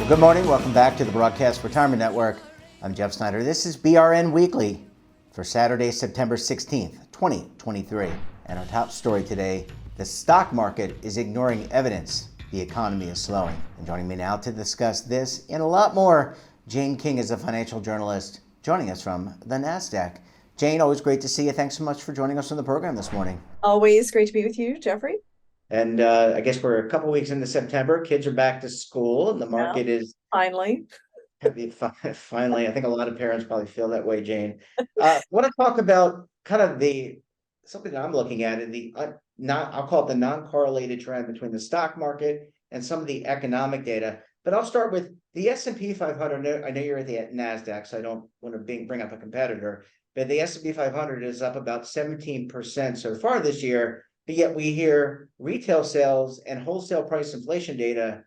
Good morning. Welcome back to the Broadcast Retirement Network. I'm Jeff Snyder. This is BRN Weekly for Saturday, September 16th, 2023. And our top story today, the stock market is ignoring evidence the economy is slowing. And joining me now to discuss this and a lot more, Jane King is a financial journalist joining us from the NASDAQ. Jane, always great to see you. Thanks so much for joining us on the program this morning. Always great to be with you, Jeffrey. And I guess we're a couple weeks into September. Kids are back to school, and the Yeah, market is finally. finally. I think a lot of parents probably feel that way, Jane. Want to talk about kind of the something that I'm looking at in the not I'll call it the non-correlated trend between the stock market and some of the economic data. But I'll start with the S&P 500. I know you're at the Nasdaq, so I don't want to bring up a competitor. But the S&P 500 is up about 17% so far this year. But yet we hear retail sales and wholesale price inflation data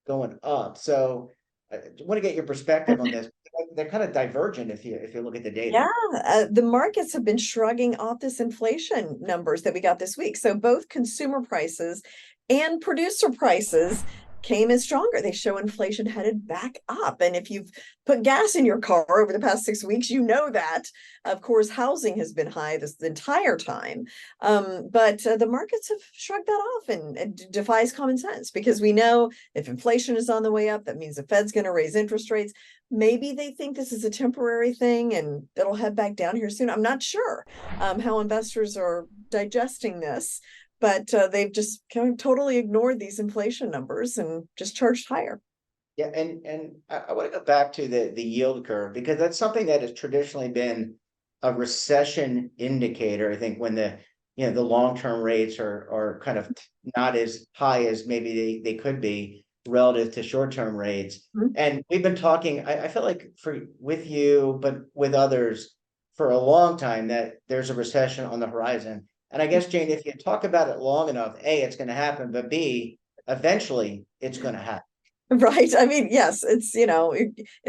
going up. So I want to get your perspective on this. They're kind of divergent if you look at the data. Yeah, the markets have been shrugging off this inflation numbers that we got this week. So both consumer prices and producer prices came in stronger. They show inflation headed back up. And if you've put gas in your car over the past 6 weeks, you know that. Of course, housing has been high this the entire time. But the markets have shrugged that off, and it defies common sense because we know if inflation is on the way up, that means the Fed's going to raise interest rates. Maybe they think this is a temporary thing and it'll head back down here soon. I'm not sure how investors are digesting this, but they've just kind of totally ignored these inflation numbers and just charged higher. Yeah, and I want to go back to the yield curve because that's something that has traditionally been a recession indicator. I think when the long-term rates are kind of not as high as maybe they could be relative to short-term rates. Mhm. And we've been talking, I feel like with you, but with others for a long time that there's a recession on the horizon. And I guess, Jane, if you talk about it long enough, A, it's going to happen, but B, eventually it's going to happen. Right. I mean, yes, it's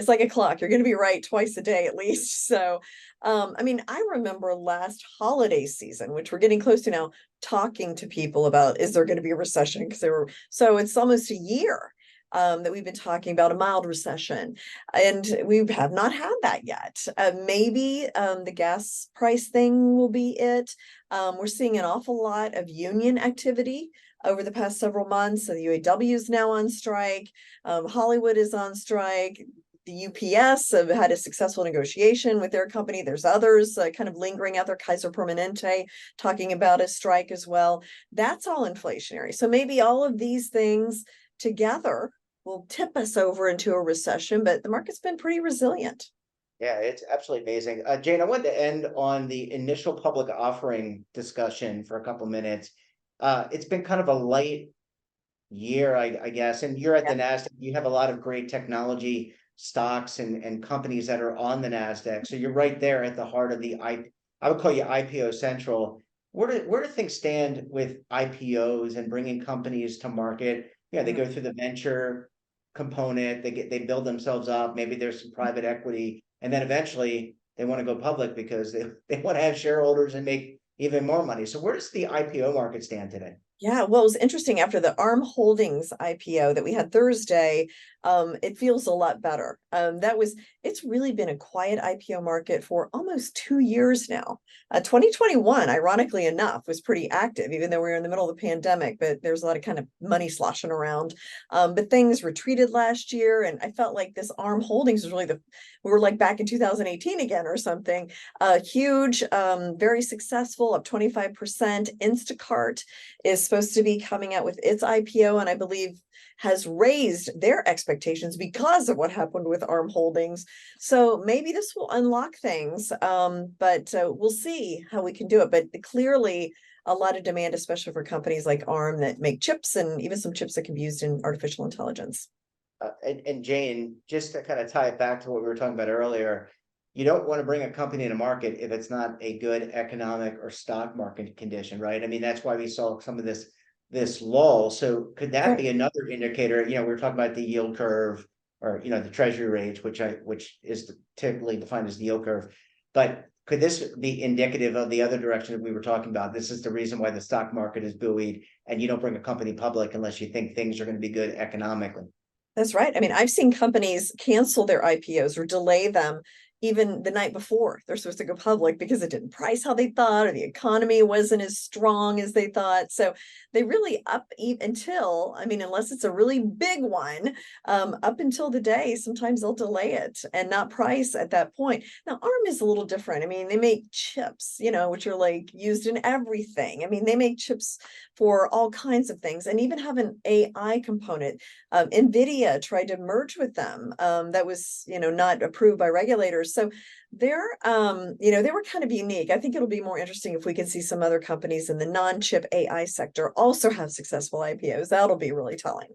like a clock. You're going to be right twice a day at least. So, I mean, I remember last holiday season, which we're getting close to now, talking to people about is there going to be a recession? Because so it's almost a year that we've been talking about a mild recession, and we have not had that yet. Maybe the gas price thing will be it. We're seeing an awful lot of union activity over the past several months. So the UAW is now on strike. Hollywood is on strike. The UPS have had a successful negotiation with their company. There's others kind of lingering out there. Kaiser Permanente talking about a strike as well. That's all inflationary. So maybe all of these things together will tip us over into a recession, but the market's been pretty resilient. Yeah, it's absolutely amazing. Jane, I wanted to end on the initial public offering discussion for a couple minutes. It's been kind of a light year, I guess, and you're at the Yeah. NASDAQ. You have a lot of great technology stocks and companies that are on the NASDAQ. So you're right there at the heart of I would call you IPO Central. Where do things stand with IPOs and bringing companies to market? Yeah, they go through the venture component, they build themselves up, maybe there's some private equity, and then eventually they want to go public because they want to have shareholders and make even more money. So where does the IPO market stand today? Yeah, well, it was interesting after the ARM Holdings IPO that we had Thursday. It feels a lot better. It's really been a quiet IPO market for almost 2 years now. 2021, ironically enough, was pretty active, even though we were in the middle of the pandemic, but there's a lot of kind of money sloshing around. But things retreated last year, and I felt like this ARM Holdings was really we were like back in 2018 again or something. Huge, very successful, up 25%. Instacart is supposed to be coming out with its IPO, and I believe has raised their expectations because of what happened with ARM Holdings. So maybe this will unlock things, but we'll see how we can do it. But clearly, a lot of demand, especially for companies like ARM that make chips and even some chips that can be used in artificial intelligence. And Jane, just to kind of tie it back to what we were talking about earlier, you don't want to bring a company to market if it's not a good economic or stock market condition, right? I mean, that's why we saw some of this lull. So could that Right. be another indicator? We were talking about the yield curve or the treasury rates, which is typically defined as the yield curve. But could this be indicative of the other direction that we were talking about? This is the reason why the stock market is buoyed, and you don't bring a company public unless you think things are going to be good economically. That's right. I mean, I've seen companies cancel their IPOs or delay them even the night before they're supposed to go public because it didn't price how they thought or the economy wasn't as strong as they thought. So they really until, I mean, unless it's a really big one, up until the day, sometimes they'll delay it and not price at that point. Now, ARM is a little different. I mean, they make chips, which are like used in everything. I mean, they make chips for all kinds of things and even have an AI component. NVIDIA tried to merge with them. That was, not approved by regulators. So they're, they were kind of unique. I think it'll be more interesting if we can see some other companies in the non-chip AI sector also have successful IPOs. That'll be really telling.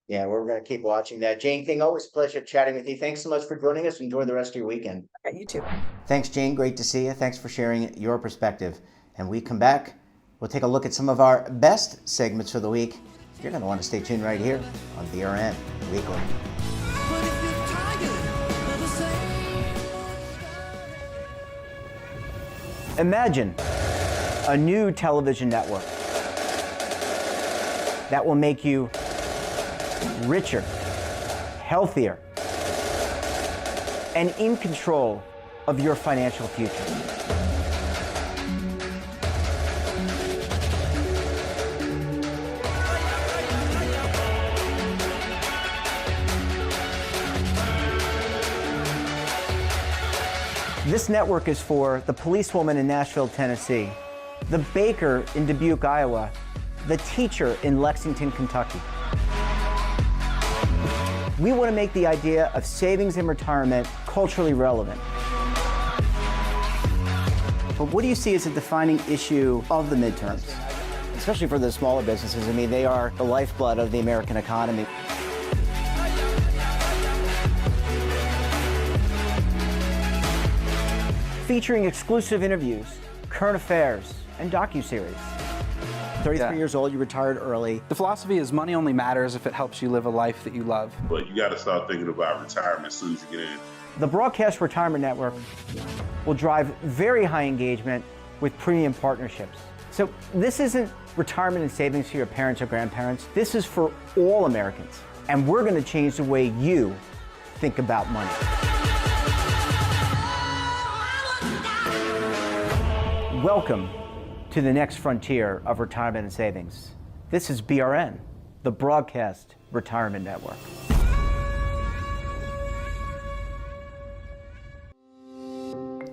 Yeah, we're going to keep watching that. Jane King, always a pleasure chatting with you. Thanks so much for joining us. Enjoy the rest of your weekend. All right, you too. Thanks, Jane. Great to see you. Thanks for sharing your perspective. And we come back, we'll take a look at some of our best segments for the week. You're going to want to stay tuned right here on BRN Weekly. Imagine a new television network that will make you richer, healthier, and in control of your financial future. This network is for the policewoman in Nashville, Tennessee, the baker in Dubuque, Iowa, the teacher in Lexington, Kentucky. We want to make the idea of savings and retirement culturally relevant. But what do you see as a defining issue of the midterms, especially for the smaller businesses? I mean, they are the lifeblood of the American economy. Featuring exclusive interviews, current affairs, and docuseries. 33 years old, you retired early. The philosophy is money only matters if it helps you live a life that you love. But you got to start thinking about retirement as soon as you get in. The Broadcast Retirement Network will drive very high engagement with premium partnerships. So this isn't retirement and savings for your parents or grandparents. This is for all Americans. And we're going to change the way you think about money. Welcome to the next frontier of retirement and savings. This is BRN, the Broadcast Retirement Network.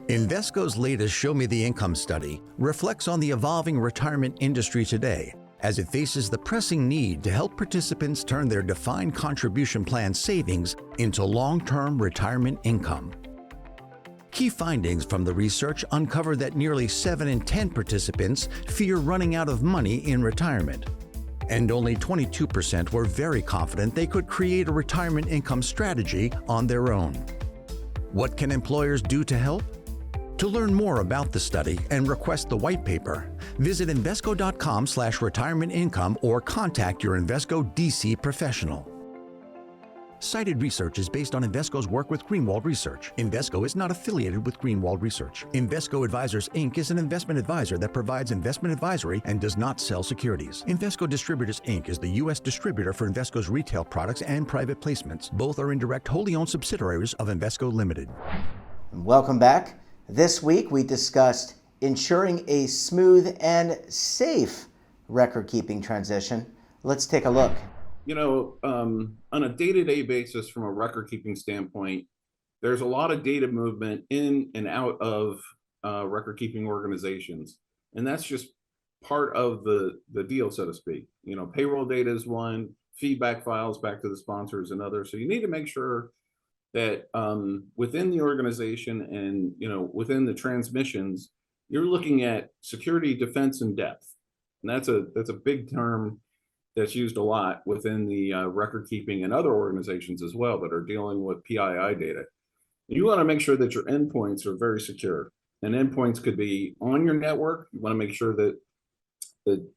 Invesco's latest Show Me the Income study reflects on the evolving retirement industry today as it faces the pressing need to help participants turn their defined contribution plan savings into long-term retirement income. Key findings from the research uncover that nearly 7 in 10 participants fear running out of money in retirement, and only 22% were very confident they could create a retirement income strategy on their own. What can employers do to help? To learn more about the study and request the white paper, visit Invesco.com/retirement income or contact your Invesco DC professional. Cited research is based on Invesco's work with Greenwald Research. Invesco is not affiliated with Greenwald Research. Invesco Advisors, Inc. is an investment advisor that provides investment advisory and does not sell securities. Invesco Distributors, Inc. is the U.S. distributor for Invesco's retail products and private placements. Both are indirect, wholly owned subsidiaries of Invesco Limited. Welcome back. This week we discussed ensuring a smooth and safe record-keeping transition. Let's take a look. On a day-to-day basis from a record-keeping standpoint, there's a lot of data movement in and out of record-keeping organizations. And that's just part of the deal, so to speak. Payroll data is one, feedback files back to the sponsors another. So you need to make sure that within the organization and, within the transmissions, you're looking at security, defense, and depth. And that's a big term that's used a lot within the record keeping and other organizations as well that are dealing with PII data. You want to make sure that your endpoints are very secure, and endpoints could be on your network. You want to make sure that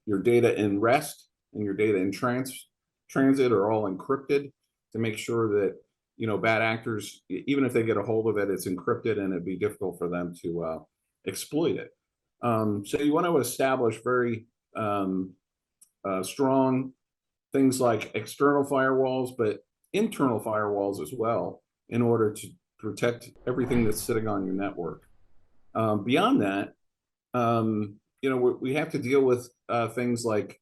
your data in rest and your data in transit are all encrypted to make sure that bad actors, even if they get a hold of it, it's encrypted and it'd be difficult for them to exploit it. So you want to establish very strong things like external firewalls, but internal firewalls as well in order to protect everything that's sitting on your network. Beyond that, you know, we have to deal with things like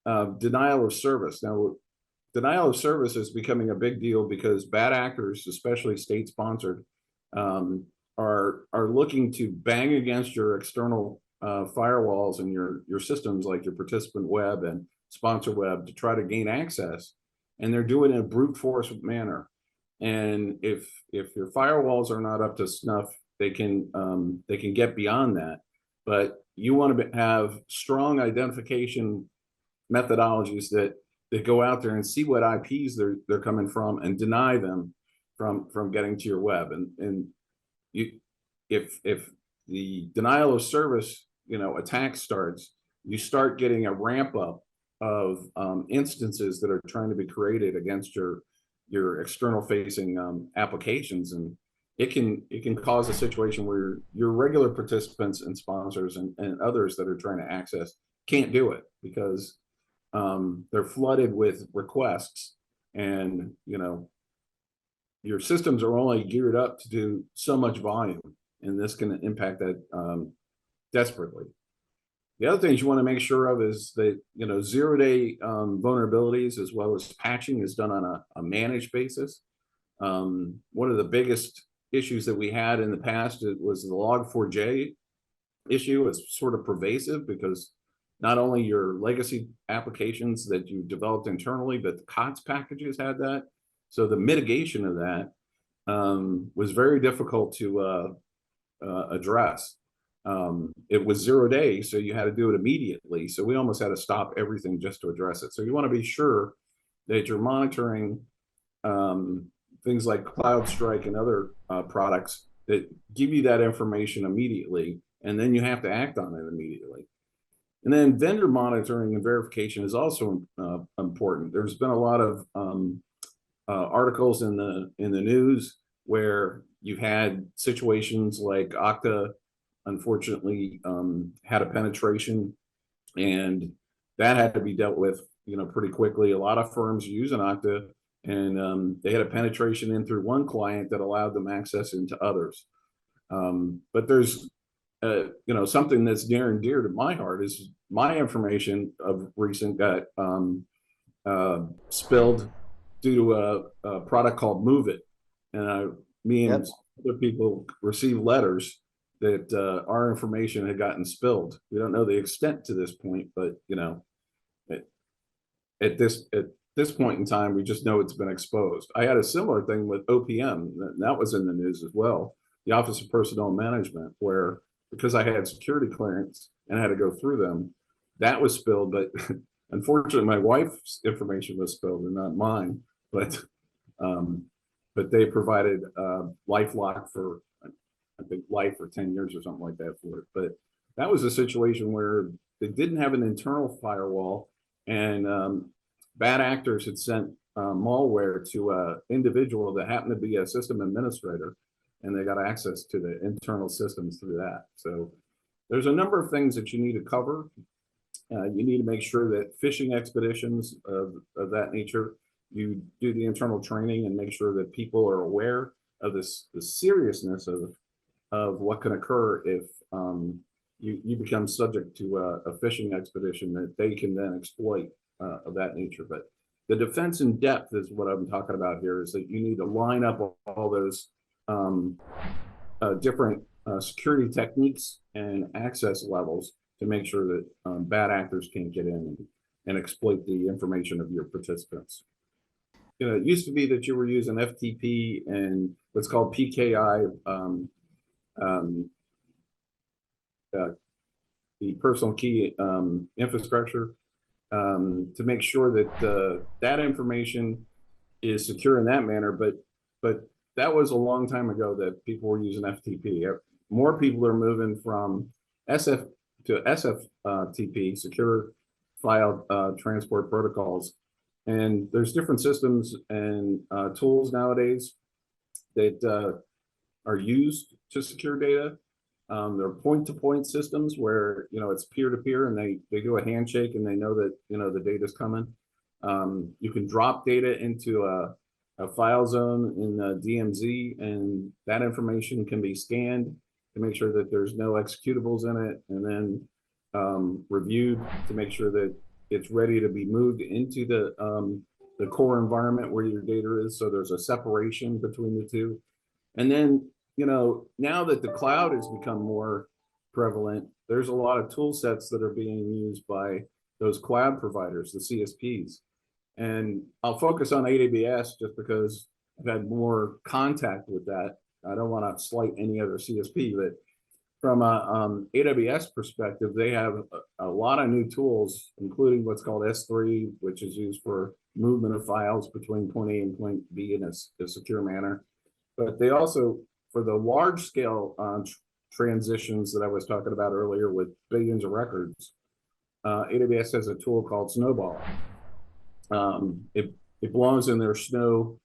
denial of service. Now, denial of service is becoming a big deal because bad actors, especially state-sponsored, are looking to bang against your external firewalls and your systems like your participant web and sponsor web to try to gain access, and they're doing it in a brute force manner. And if your firewalls are not up to snuff, they can get beyond that. But you want to have strong identification methodologies that go out there and see what IPs they're coming from and deny them from getting to your web. And you, if the denial of service, you know, attack starts, you start getting a ramp up of instances that are trying to be created against your external facing applications, and it can cause a situation where your regular participants and sponsors and others that are trying to access can't do it because they're flooded with requests, and you know your systems are only geared up to do so much volume, and this can impact that desperately. The other things you want to make sure of is that, you know, zero-day vulnerabilities as well as patching is done on a managed basis. One of the biggest issues that we had in the past was the Log4j issue. Is sort of pervasive because not only your legacy applications that you developed internally, but the COTS packages had that. So the mitigation of that was very difficult to address. It was 0 days, so you had to do it immediately. So we almost had to stop everything just to address it. So you want to be sure that you're monitoring things like CloudStrike and other products that give you that information immediately, and then you have to act on it immediately. And then vendor monitoring and verification is also important. There's been a lot of articles in the news where you've had situations like Okta unfortunately had a penetration, and that had to be dealt with, you know, pretty quickly. A lot of firms use an Okta, and they had a penetration in through one client that allowed them access into others. But there's you know, something that's near and dear to my heart is my information of recent got spilled due to a product called MoveIt, and me and other people received letters that our information had gotten spilled. We don't know the extent to this point, but you know, at this point in time, we just know it's been exposed. I had a similar thing with OPM, that was in the news as well, the Office of Personnel Management, where because I had security clearance and I had to go through them, that was spilled. But unfortunately, my wife's information was spilled and not mine. But they provided LifeLock for, I think, life for 10 years or something like that for it. But that was a situation where they didn't have an internal firewall, and bad actors had sent malware to an individual that happened to be a system administrator, and they got access to the internal systems through that. So there's a number of things that you need to cover. You need to make sure that phishing expeditions of that nature, you do the internal training and make sure that people are aware of the seriousness of what can occur if you become subject to a phishing expedition that they can then exploit of that nature. But the defense in depth is what I'm talking about here, is that you need to line up all those different security techniques and access levels to make sure that bad actors can't get in and exploit the information of your participants. You know, it used to be that you were using FTP and what's called PKI, the personal key infrastructure, to make sure that that information is secure in that manner. But that was a long time ago that people were using FTP. More people are moving from SF to SFTP, secure file transport protocols. And there's different systems and tools nowadays that are used to secure data. They're point-to-point systems where, you know, it's peer-to-peer, and they do a handshake and they know that, you know, the data's coming. You can drop data into a file zone in the DMZ, and that information can be scanned to make sure that there's no executables in it, and then reviewed to make sure that it's ready to be moved into the core environment where your data is. So there's a separation between the two. And then, you know, now that the cloud has become more prevalent, there's a lot of tool sets that are being used by those cloud providers, the CSPs. And I'll focus on AWS just because I've had more contact with that. I don't want to slight any other CSP, but from a AWS perspective, they have a lot of new tools, including what's called S3, which is used for movement of files between point A and point B in a secure manner. But they also, for the large scale transitions that I was talking about earlier with billions of records, AWS has a tool called Snowball. It belongs in their Snow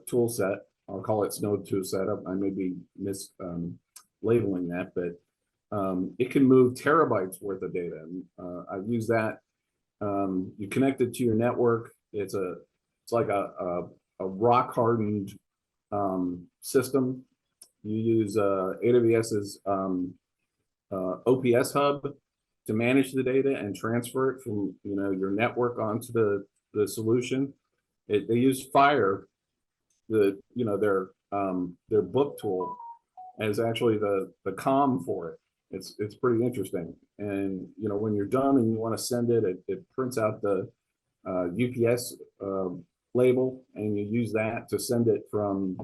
tool set. I'll call it Snow tool setup. I may be labeling that, but it can move terabytes worth of data. I've used that. You connect it to your network. It's like a rock hardened system. You use AWS's OPS hub to manage the data and transfer it from your network onto the solution. They use Fire, their book tool, as actually the COM for it. It's pretty interesting. And when you're done and you want to send it, it prints out the UPS label, and you use that to send it from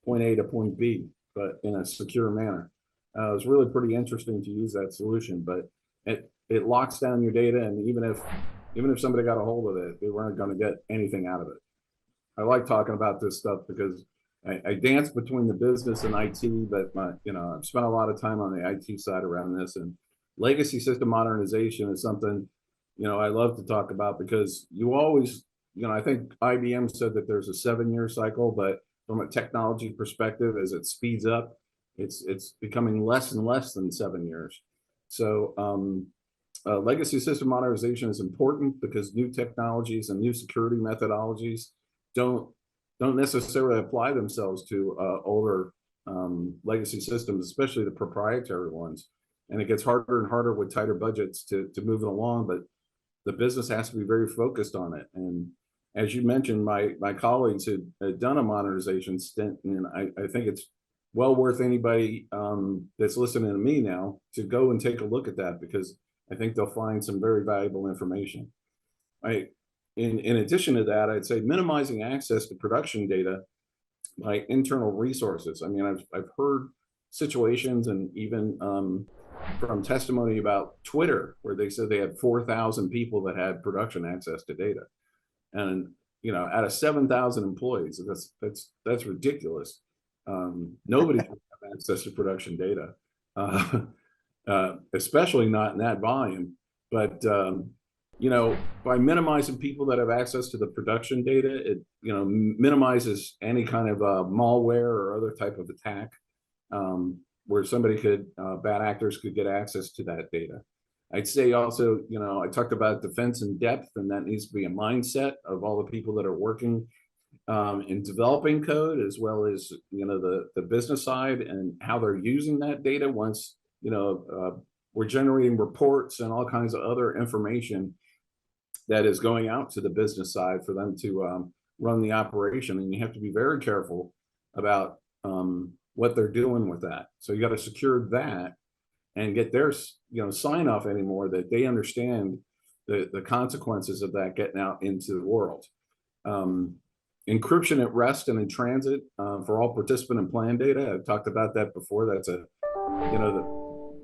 point A to point B, but in a secure manner. It was really pretty interesting to use that solution, but it locks down your data, and even if somebody got a hold of it, they weren't going to get anything out of it. I like talking about this stuff because I dance between the business and IT, but I've spent a lot of time on the IT side around this, and legacy system modernization is something, I love to talk about because you always, I think IBM said that there's a 7-year cycle, but from a technology perspective, as it speeds up, it's becoming less and less than 7 years. So legacy system modernization is important because new technologies and new security methodologies don't necessarily apply themselves to older legacy systems, especially the proprietary ones. And it gets harder and harder with tighter budgets to move it along, but the business has to be very focused on it. And as you mentioned, my colleagues had done a modernization stint, and I think it's well worth anybody that's listening to me now to go and take a look at that, because I think they'll find some very valuable information. In addition to that, I'd say minimizing access to production data by internal resources. I mean, I've heard situations, and even from testimony about Twitter, where they said they had 4,000 people that had production access to data, and out of 7,000 employees, that's ridiculous. Nobody should have access to production data, especially not in that volume. But by minimizing people that have access to the production data, it minimizes any kind of malware or other type of attack, where somebody bad actors could get access to that data. I'd say also, I talked about defense in depth, and that needs to be a mindset of all the people that are working in developing code, as well as the business side and how they're using that data. Once we're generating reports and all kinds of other information that is going out to the business side for them to run the operation, and you have to be very careful about what they're doing with that. So you got to secure that and get their sign off anymore, that they understand the consequences of that getting out into the world. Encryption at rest and in transit for all participant and plan data. I've talked about that before. That's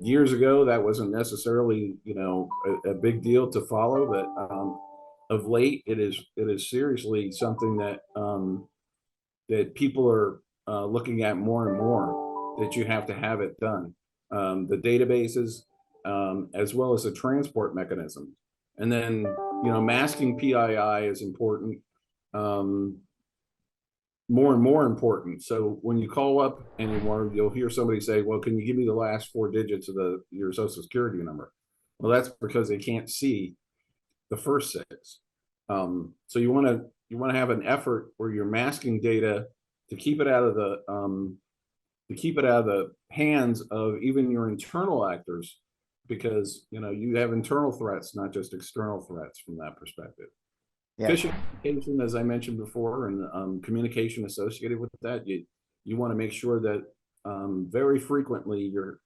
years ago, that wasn't necessarily a big deal to follow, but of late it is seriously something that that people are looking at more and more, that you have to have it done. The databases, as well as the transport mechanism, and then masking PII is important. More and more important. So when you call up anymore, you'll hear somebody say, well, can you give me the last 4 digits of your social security number? Well, that's because they can't see the first 6. So you want to have an effort where you're masking data to keep it out of the hands of even your internal actors, because you have internal threats, not just external threats from that perspective. Yeah. Phishing communication, as I mentioned before, and communication associated with that, you want to make sure that very frequently you're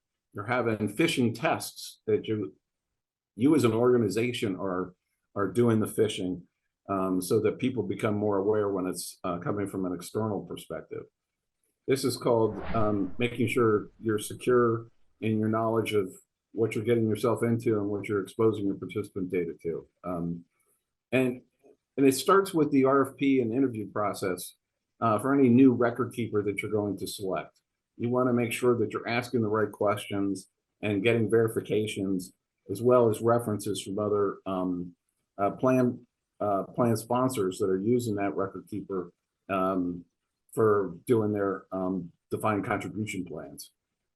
having phishing tests that you as an organization are doing the phishing, so that people become more aware when it's coming from an external perspective. This is called making sure you're secure in your knowledge of what you're getting yourself into and what you're exposing your participant data to. And it starts with the RFP and interview process for any new record keeper that you're going to select. You want to make sure that you're asking the right questions and getting verifications, as well as references from other plan sponsors that are using that record keeper for doing their defined contribution plans.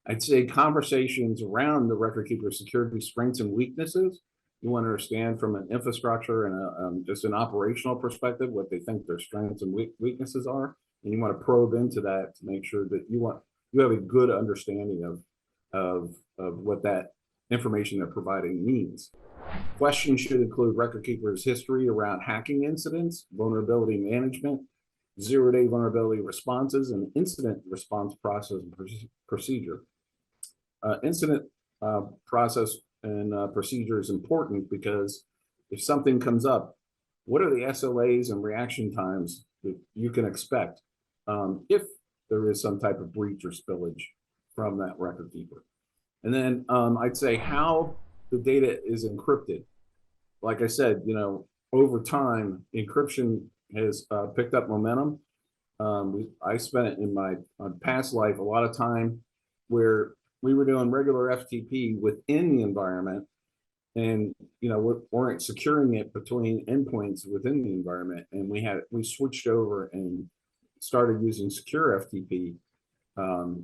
I'd say conversations around the record keeper security strengths and weaknesses. You want to understand from an infrastructure and just an operational perspective what they think their strengths and weaknesses are, and you want to probe into that to make sure that you have a good understanding of what that information they're providing means. Questions should include record keepers' history around hacking incidents, vulnerability management, zero-day vulnerability responses, and incident response process and procedure. Incident process and procedure is important because if something comes up, what are the SLAs and reaction times that you can expect if there is some type of breach or spillage from that record keeper? And then I'd say how the data is encrypted. Like I said, over time, encryption has picked up momentum. I spent it in my past life a lot of time where we were doing regular FTP within the environment, and we weren't securing it between endpoints within the environment, and we switched over and started using secure FTP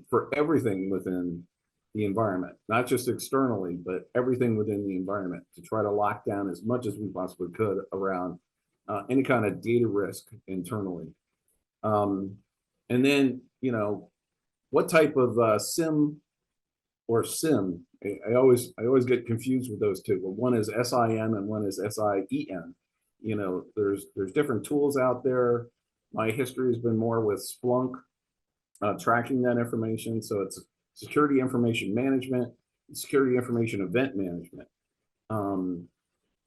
for everything within the environment, not just externally, but everything within the environment, to try to lock down as much as we possibly could around any kind of data risk internally. And then, what type of SIM or SIM? I always get confused with those two. Well, one is SIM and one is SIEM. There's different tools out there. My history has been more with Splunk, tracking that information. So it's security information management, security information event management.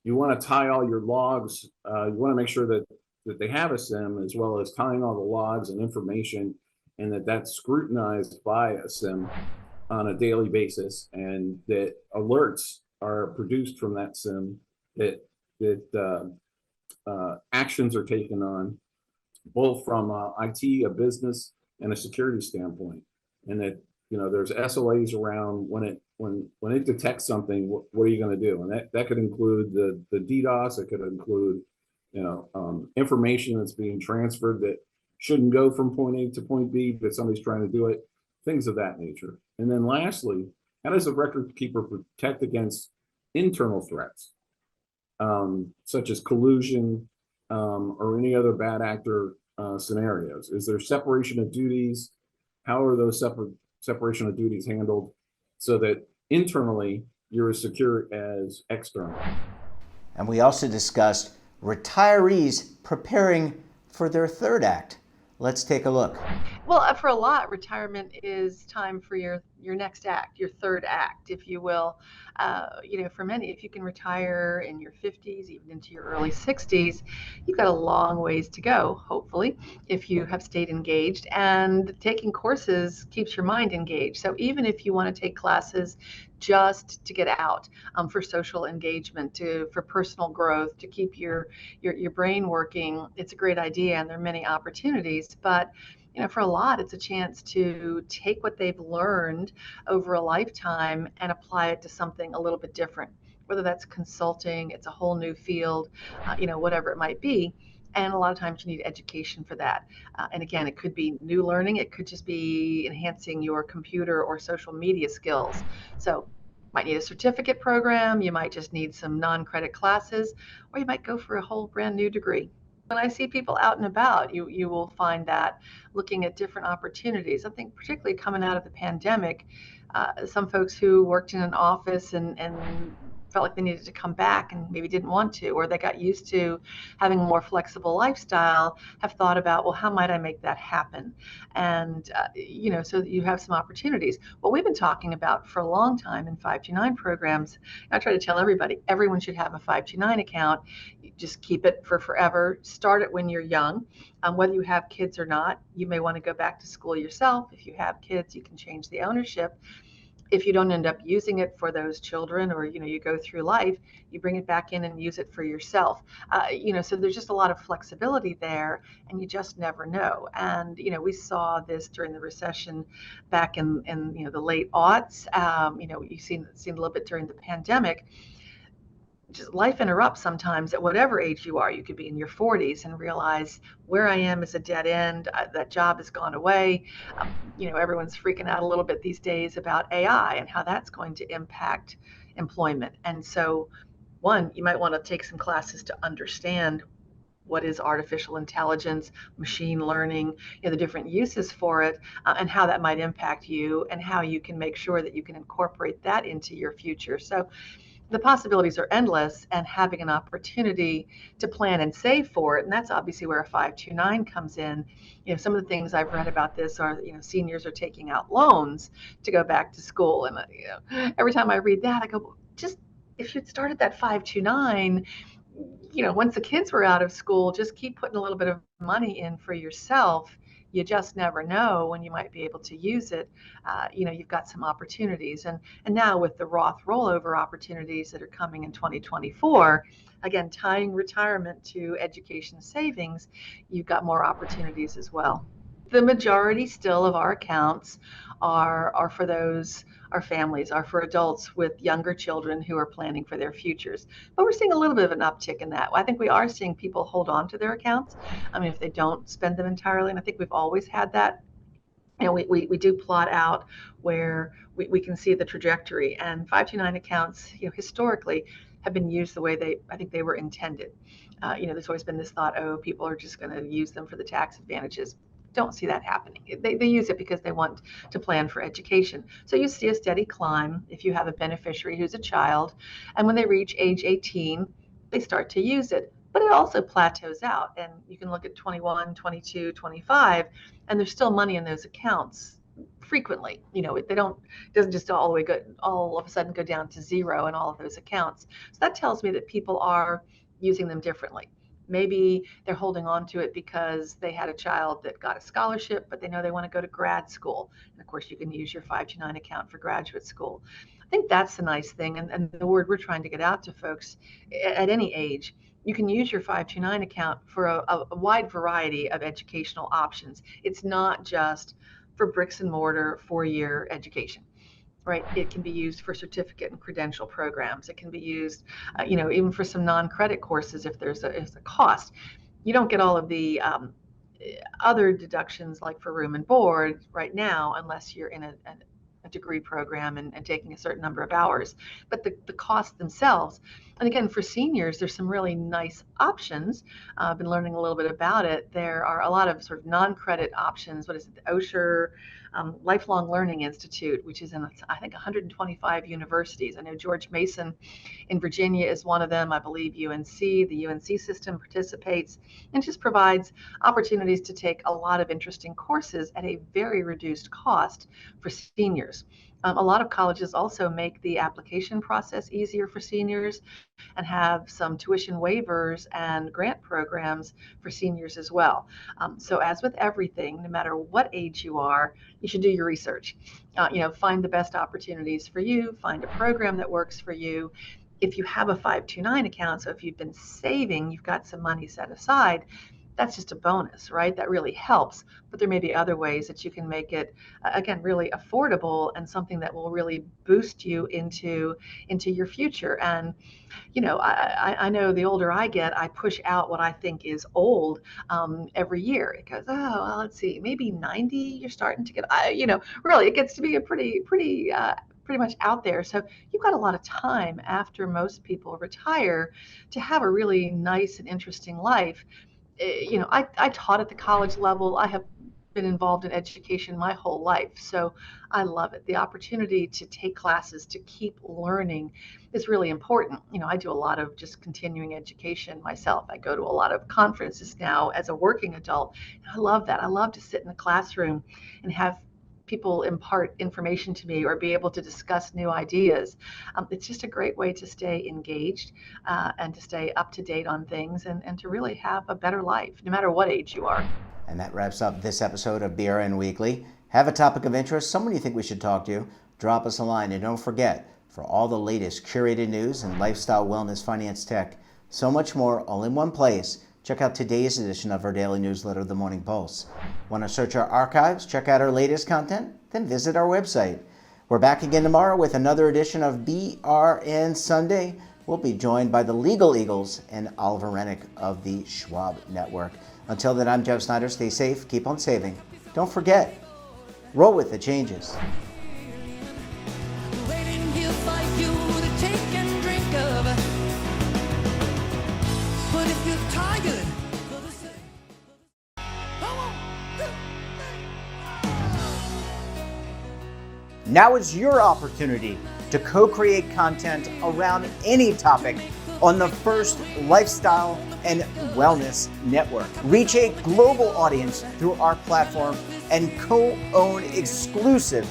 You want to tie all your logs. You want to make sure that they have a SIM, as well as tying all the logs and information, and that's scrutinized by a SIM on a daily basis, and that alerts are produced from that SIM, that actions are taken on, both from IT, a business, and a security standpoint, and that there's SLAs around when it detects something, what are you going to do? And that could include the DDoS. It could include information that's being transferred that shouldn't go from point A to point B, but somebody's trying to do it, things of that nature. And then lastly, how does a record keeper protect against internal threats, such as collusion or any other bad actor scenarios? Is there separation of duties? How are those separation of duties handled so that internally you're as secure as external? And we also discussed retirees preparing for their third act. Let's take a look. Well, for a lot, retirement is time for your next act, your third act, if you will. For many, if you can retire in your 50s, even into your early 60s, you've got a long ways to go, hopefully, if you have stayed engaged. And taking courses keeps your mind engaged. So even if you want to take classes just to get out, for social engagement, for personal growth, to keep your brain working, it's a great idea, and there are many opportunities. But for a lot, it's a chance to take what they've learned over a lifetime and apply it to something a little bit different, whether that's consulting, it's a whole new field, whatever it might be. And a lot of times you need education for that. And again, it could be new learning. It could just be enhancing your computer or social media skills. So might need a certificate program, you might just need some non-credit classes, or you might go for a whole brand new degree. When I see people out and about, you will find that looking at different opportunities. I think particularly coming out of the pandemic, some folks who worked in an office and felt like they needed to come back and maybe didn't want to, or they got used to having a more flexible lifestyle, have thought about, well, how might I make that happen? And, so that you have some opportunities. What we've been talking about for a long time in 529 programs, I try to tell everybody, everyone should have a 529 account. You just keep it for forever. Start it when you're young. Whether you have kids or not, you may want to go back to school yourself. If you have kids, you can change the ownership. If you don't end up using it for those children, or you go through life, you bring it back in and use it for yourself. So there's just a lot of flexibility there, and you just never know. And we saw this during the recession back in the late aughts. You've seen a little bit during the pandemic. Just life interrupts sometimes at whatever age you are. You could be in your 40s and realize where I am is a dead end. That job has gone away. Everyone's freaking out a little bit these days about AI and how that's going to impact employment. And so, one, you might want to take some classes to understand what is artificial intelligence, machine learning, the different uses for it, and how that might impact you, and how you can make sure that you can incorporate that into your future. So the possibilities are endless, and having an opportunity to plan and save for it. And that's obviously where a 529 comes in. Some of the things I've read about this are, seniors are taking out loans to go back to school. And, every time I read that, I go, just if you'd started that 529, once the kids were out of school, just keep putting a little bit of money in for yourself. You just never know when you might be able to use it. You've got some opportunities. And now with the Roth rollover opportunities that are coming in 2024, again, tying retirement to education savings, you've got more opportunities as well. The majority still of our accounts are for those, our families, are for adults with younger children who are planning for their futures. But we're seeing a little bit of an uptick in that. I think we are seeing people hold on to their accounts. I mean, if they don't spend them entirely, and I think we've always had that. And we do plot out where we can see the trajectory. And 529 accounts, historically, have been used the way I think they were intended. There's always been this thought, oh, people are just going to use them for the tax advantages. Don't see that happening. They use it because they want to plan for education. So you see a steady climb if you have a beneficiary who's a child, and when they reach age 18, they start to use it. But it also plateaus out, and you can look at 21, 22, 25, and there's still money in those accounts frequently. It doesn't just all of a sudden go down to zero in all of those accounts. So that tells me that people are using them differently. Maybe they're holding on to it because they had a child that got a scholarship, but they know they want to go to grad school. And of course, you can use your 529 account for graduate school. I think that's the nice thing. And the word we're trying to get out to folks at any age, you can use your 529 account for a wide variety of educational options. It's not just for bricks and mortar 4-year education. Right. It can be used for certificate and credential programs. It can be used, even for some non-credit courses if there's a cost. You don't get all of the other deductions like for room and board right now unless you're in a degree program and taking a certain number of hours. But the costs themselves, and again, for seniors, there's some really nice options. I've been learning a little bit about it. There are a lot of sort of non-credit options. What is it? The Osher Lifelong Learning Institute, which is in, I think, 125 universities. I know George Mason in Virginia is one of them. I believe the UNC system participates, and just provides opportunities to take a lot of interesting courses at a very reduced cost for seniors. A lot of colleges also make the application process easier for seniors and have some tuition waivers and grant programs for seniors as well. So as with everything, no matter what age you are, you should do your research. Find the best opportunities for you, find a program that works for you. If you have a 529 account, so if you've been saving, you've got some money set aside, that's just a bonus, right? That really helps. But there may be other ways that you can make it, again, really affordable and something that will really boost you into your future. And, I know the older I get, I push out what I think is old every year. It goes, oh, well, let's see, maybe 90, you're starting to get, really, it gets to be a pretty pretty much out there. So you've got a lot of time after most people retire to have a really nice and interesting life. I taught at the college level. I have been involved in education my whole life. So I love it. The opportunity to take classes, to keep learning is really important. I do a lot of just continuing education myself. I go to a lot of conferences now as a working adult. And I love that. I love to sit in the classroom and have people impart information to me or be able to discuss new ideas. It's just a great way to stay engaged and to stay up to date on things and to really have a better life, no matter what age you are. And that wraps up this episode of BRN Weekly. Have a topic of interest, someone you think we should talk to, drop us a line. And don't forget, for all the latest curated news and lifestyle, wellness, finance, tech, so much more all in one place, check out today's edition of our daily newsletter, The Morning Pulse. Want to search our archives, check out our latest content? Then visit our website. We're back again tomorrow with another edition of BRN Sunday. We'll be joined by the Legal Eagles and Oliver Rennick of the Schwab Network. Until then, I'm Jeff Snyder. Stay safe, keep on saving. Don't forget, roll with the changes. Now is your opportunity to co-create content around any topic on the First Lifestyle and Wellness Network. Reach a global audience through our platform and co-own exclusive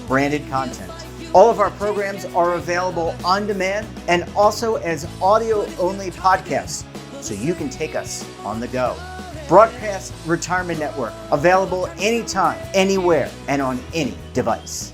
branded content. All of our programs are available on demand and also as audio-only podcasts, so you can take us on the go. Broadcast Retirement Network, available anytime, anywhere, and on any device.